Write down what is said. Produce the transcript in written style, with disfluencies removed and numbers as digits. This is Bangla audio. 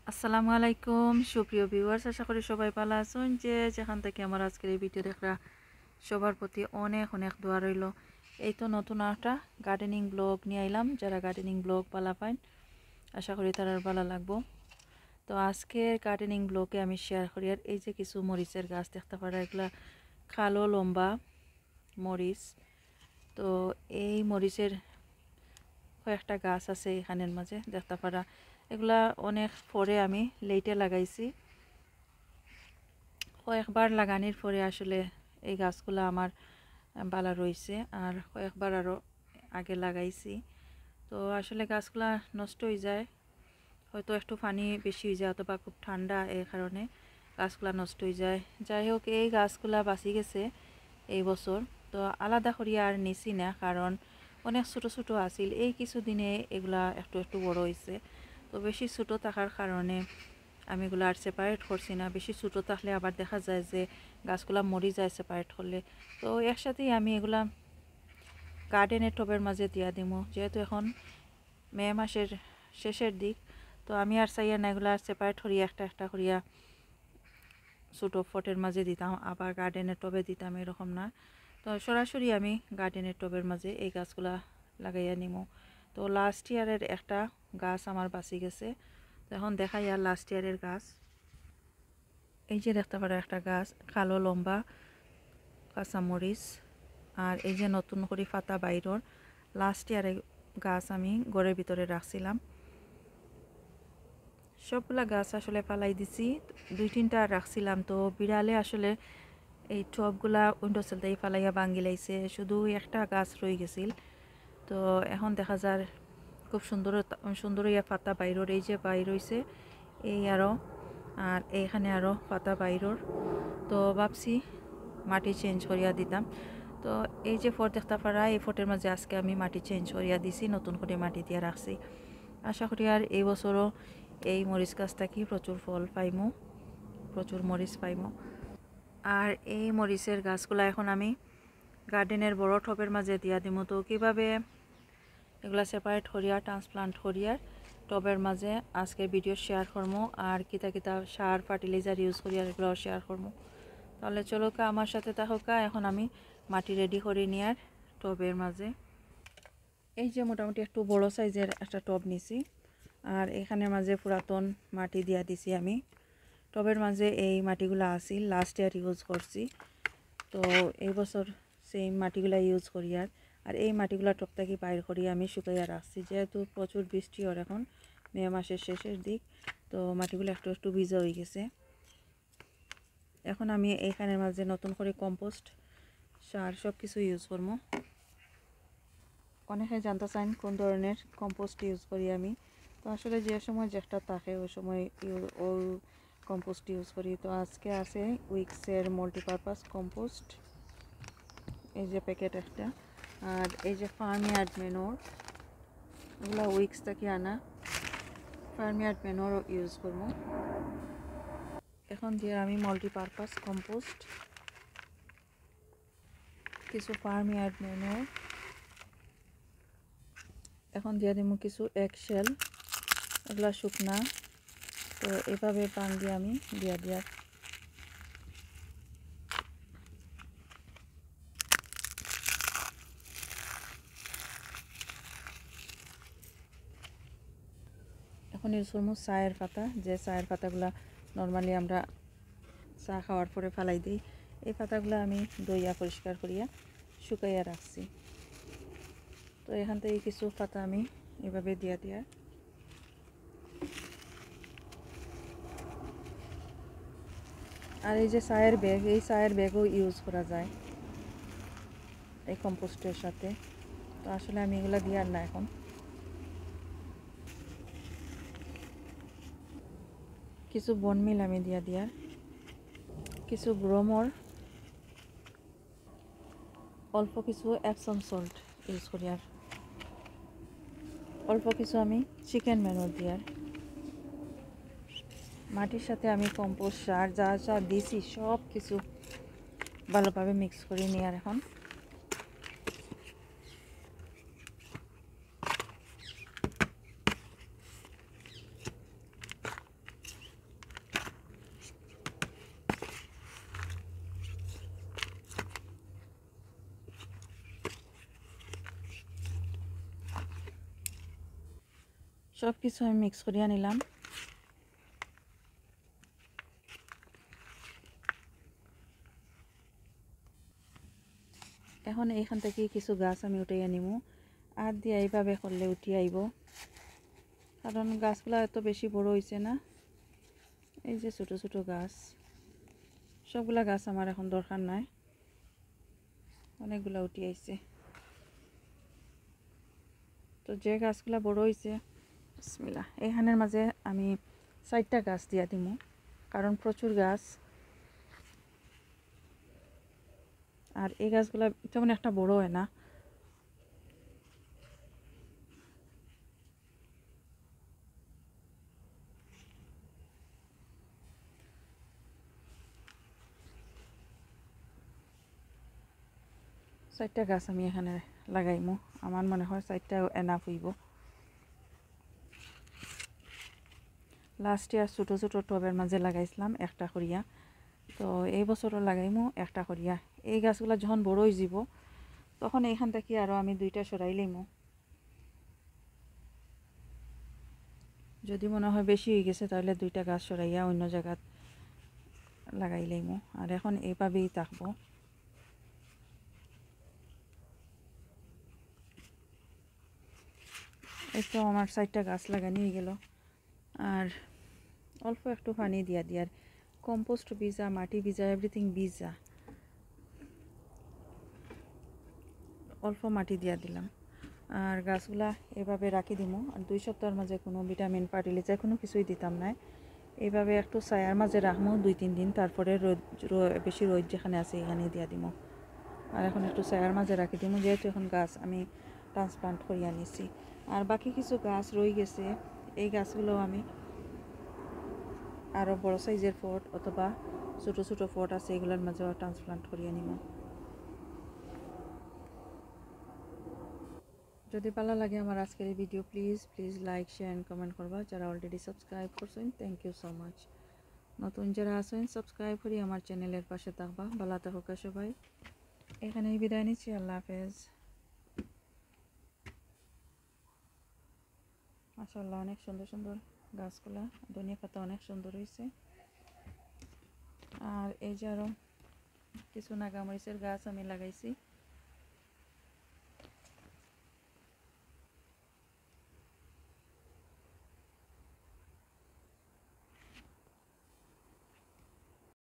আসসালামু আলাইকুম সুপ্রিয় ভিউয়ার্স, আশা করি সবাই ভালো আছেন। যে যেখান থেকে আমার আজকের এই ভিডিও দেখা সবার প্রতি অনেক অনেক দোয়া রইল। এই তো নতুন একটা গার্ডেনিং ব্লগ নিয়ে আইলাম। যারা গার্ডেনিং ব্লগ ভালো পাইন আশা করি তার ভালো লাগবো। তো আজকের গার্ডেনিং ব্লগে আমি শেয়ার করি আর এই যে কিছু মরিচের গাছ দেখতে পারা, এগুলা কালো লম্বা মরিচ। তো এই মরিচের কয়েকটা গাছ আছে এখানের মাঝে দেখতে পারা, এগুলা অনেক পরে আমি লেটে লাগাইছি। কয়েকবার লাগানোর পরে আসলে এই গাছগুলো আমার ভালো রয়েছে, আর কয়েকবার আরও আগে লাগাইছি। তো আসলে গাছগুলা নষ্ট হয়ে যায়, হয়তো একটু পানি বেশি হয়ে যায় অথবা খুব ঠান্ডা, এই কারণে গাছগুলা নষ্ট হয়ে যায়। যাই হোক, এই গাছগুলা বাঁচি গেছে এই বছর। তো আলাদা করিয়া আর নিছি না, কারণ অনেক ছোটো ছোটো আছিল। এই কিছুদিনে এগুলা একটু একটু বড় হয়েছে। তো বেশি ছোটো থাকার কারণে আমি এগুলো আর সেপারেট করছি না। বেশি ছোটো থাকলে আবার দেখা যায় যে গাছগুলা মরি যায় সেপারেট করলে। তো একসাথেই আমি এগুলা গার্ডেনের টবের মাঝে দিয়া দিব, যেহেতু এখন মে মাসের শেষের দিক। তো আমি আর চাইয়া না এগুলা সেপারেট করিয়া একটা একটা করিয়া ছোটো ফটের মাঝে দিতাম, আবার গার্ডেনের টবে দিতাম, এরকম না। তো সরাসরি আমি গার্ডেনের টবের মাঝে এই গাছগুলা লাগাইয়া নিব। তো লাস্ট ইয়ারের একটা গাছ আমার বাঁচি গেছে। তো এখন দেখাই আর লাস্ট ইয়ারের গাছ। এই যে দেখতে পারো একটা গাছ কালো লম্বা কাঁচামরিচ, আর এই যে নতুন করে পাতা বাইরর লাস্ট ইয়ারে গাছ আমি ঘরের ভিতরে রাখছিলাম। সবগুলা গাছ আসলে ফালাই দিছি, দুই তিনটা রাখছিলাম। তো বিড়ালে আসলে এই টবগুলা উইন্ডো সেল দিয়ে ফালাইয়া ভাঙ্গি লাইছে, শুধু একটা গাছ রয়ে গেছিল। তো এখন দেখা যায় খুব সুন্দর সুন্দর ইয়া পাতা বাইরর, এই যে বাইর হইছে এই আরও, আর এইখানে আরও পাতা বাইরর। তো ভাবছি মাটি চেঞ্জ করিয়া দিতাম। তো এই যে ফট দেখতে পারা, এই ফটের মাঝে আজকে আমি মাটি চেঞ্জ করিয়া দিছি, নতুন করে মাটি দিয়ে রাখছি। আশা করি আর এই বছরও এই মরিচ গাছটা কি প্রচুর ফল পাইমু, প্রচুর মরিচ পাইমু। আর এই মরিচের গাছগুলা এখন আমি গার্ডেনের বড় টবের মাঝে দিয়া দিব। তো কীভাবে এগুলা সেপারেট করিয়া ট্রান্সপ্লান্ট করিয়ার টবের মাঝে আজকে ভিডিও শেয়ার করবো, আর কিতা কিতা সার ফার্টিলাইজার ইউজ করিয়ার এগুলোও শেয়ার করবো। তাহলে চলো আমার সাথে থাকা। এখন আমি মাটি রেডি করে নিয়ার টবের মাঝে, এই যে মোটামুটি একটু বড় সাইজের একটা টব নিছি, আর এখানের মাঝে পুরাতন মাটি দিয়া দিছি আমি। টবের মাঝে এই মাটিগুলো আসিল, লাস্ট ইয়ার ইউজ করছি। তো এই বছর সেই মাটিগুলা ইউজ করি। আর এই মাটিগুলা টব থেকে বাইর করি আমি শুকাইয়া রাখছি, যেহেতু প্রচুর বৃষ্টি হয় এখন মে মাসের শেষের দিক। তো মাটিগুলো একটু একটু ভিজা হয়ে গেছে। এখন আমি এইখানের মাঝে নতুন করে কম্পোস্ট সার সব কিছু ইউজ করবো। অনেকে জানতে চান কোন ধরনের কম্পোস্ট ইউজ করি আমি। তো আসলে যে সময় যেটা থাকে ওই সময় ওই কম্পোস্ট ইউজ করি। তো আজকে আছে উইক্সের মাল্টিপারপাস কম্পোস্ট, এই যে প্যাকেট একটা। আর এই যে ফার্মইয়ার্ড ম্যানোর, এগুলো উইক্স থেকে আনা ফার্মইয়ার্ড ম্যানোর ইউজ করবো। এখন দিয়ে আমি মাল্টিপারপাস কম্পোস্ট, কিছু ফার্মইয়ার্ড ম্যানোর, এখন দিয়ে দিব কিছু এগশেল, এগুলা শুকনা। তো এভাবে পান দিয়ে আমি দিয়া এখন ইউজ করবো চায়ের পাতা, যে চায়ের পাতাগুলা নর্মালি আমরা চা খাওয়ার পরে ফেলাই দিই। এই পাতাগুলো আমি ধুইয়া পরিষ্কার করিয়া শুকাইয়া রাখছি। তো এখান থেকে কিছু পাতা আমি এভাবে দিয়া আর এই যে চায়ের ব্যাগ, এই চায়ের ব্যাগও ইউজ করা যায় এই কম্পোস্টের সাথে। তো আসলে আমি এগুলো দিয়ার না এখন। কিছু বনমিল আমি দিয়া কিছু গ্রোমর, অল্প কিছু এপসম সল্ট ইউজ করি, আর অল্প কিছু আমি চিকেন ম্যানুর দিয়ার। মাটির সাথে আমি কম্পোস্ট সার যা যা দিছি সব কিছু ভালোভাবে মিক্স করে নিয়ে আর এখন সব কিছু আমি মিক্স করিয়া নিলাম। এখন এইখান থেকে কিছু গাছ আমি উঠাইয়া নিমু, আর দিয়ে এইভাবে করলে উঠি আইব, কারণ গাছগুলো এত বেশি বড় হয়েছে না। এই যে ছোট ছোট গাছ, সবগুলা গাছ আমার এখন দরকার নাই, অনেকগুলা উঠি আইছে। তো যে গাছগুলা বড় হয়েছে, বিসমিল্লাহ, এইখানের মাঝে আমি 4টা গাছ দিয়া দিমু, কারণ প্রচুর গাছ। আর এই গাছগুলা তেমন একটা বড় হয় না। চারটা গাছ আমি এখানে লাগাইমু, আমার মনে হয় 4টা এনাফ হইব। লাস্ট ইয়ার ছোটো ছোটো টবের মাঝে লাগাইছিলাম একটা করিয়া, তো এই বছরও লাগাইমু একটা করিয়া। এই গাছগুলো যখন বড় হয়ে যাব তখন এইখান থেকে আরও আমি 2টা সরাই লইমু। যদি মনে হয় বেশি হয়ে গেছে তাহলে 2টা গাছ সরাইয়া অন্য জায়গাত লাগাই লইমু। আর এখন এইভাবেই থাকবো। এই তো আমার 4টা গাছ লাগানি হয়ে গেল। আর অল্প একটু পানি দিয়া দিয়ার, কম্পোস্ট ভিজা, মাটি ভিজা, এভরিথিং ভিজা, অল্প মাটি দিয়া দিলাম। আর গাছগুলা এভাবে রাখি দিমু। আর 2 সপ্তাহের মাঝে কোনো ভিটামিন, ফার্টিলাইজার কোনো কিছুই দিতাম না। এইভাবে একটু ছায়ার মাঝে রাখবো 2-3 দিন, তারপরে বেশি রোদ যেখানে আছে এখানে দিয়া দিমু। আর এখন একটু ছায়ার মাঝে রাখি দিমু, যেহেতু এখন গাছ আমি ট্রান্সপ্লান্ট করিয়া নিছি। আর বাকি কিছু গাছ রয়ে গেছে, এই গাছগুলো আমি আরও বড় সাইজের পট অথবা ছোটো ছোটো পট আছে এগুলোর মাঝেও ট্রান্সপ্লান্ট করিয়া নিব। যদি ভালো লাগে আমার আজকের এই video, please like, share and comment করবা। যারা অলরেডি সাবস্ক্রাইব করছেন, থ্যাংক ইউ সো মাচ। নতুন যারা আছেন সাবস্ক্রাইব করি আমার চ্যানেলের পাশে থাকবা। ভালো থাকুক সবাই। এখানেই বিদায় নিচ্ছি, আল্লাহ হাফেজ। মাশাআল্লাহ, অনেক সুন্দর সুন্দর গাছগুলা, ধনিয়া পাতা অনেক সুন্দর হয়েছে। আর এই যে আরও কিছু নাগামরিচের গাছ আমি লাগাইছি।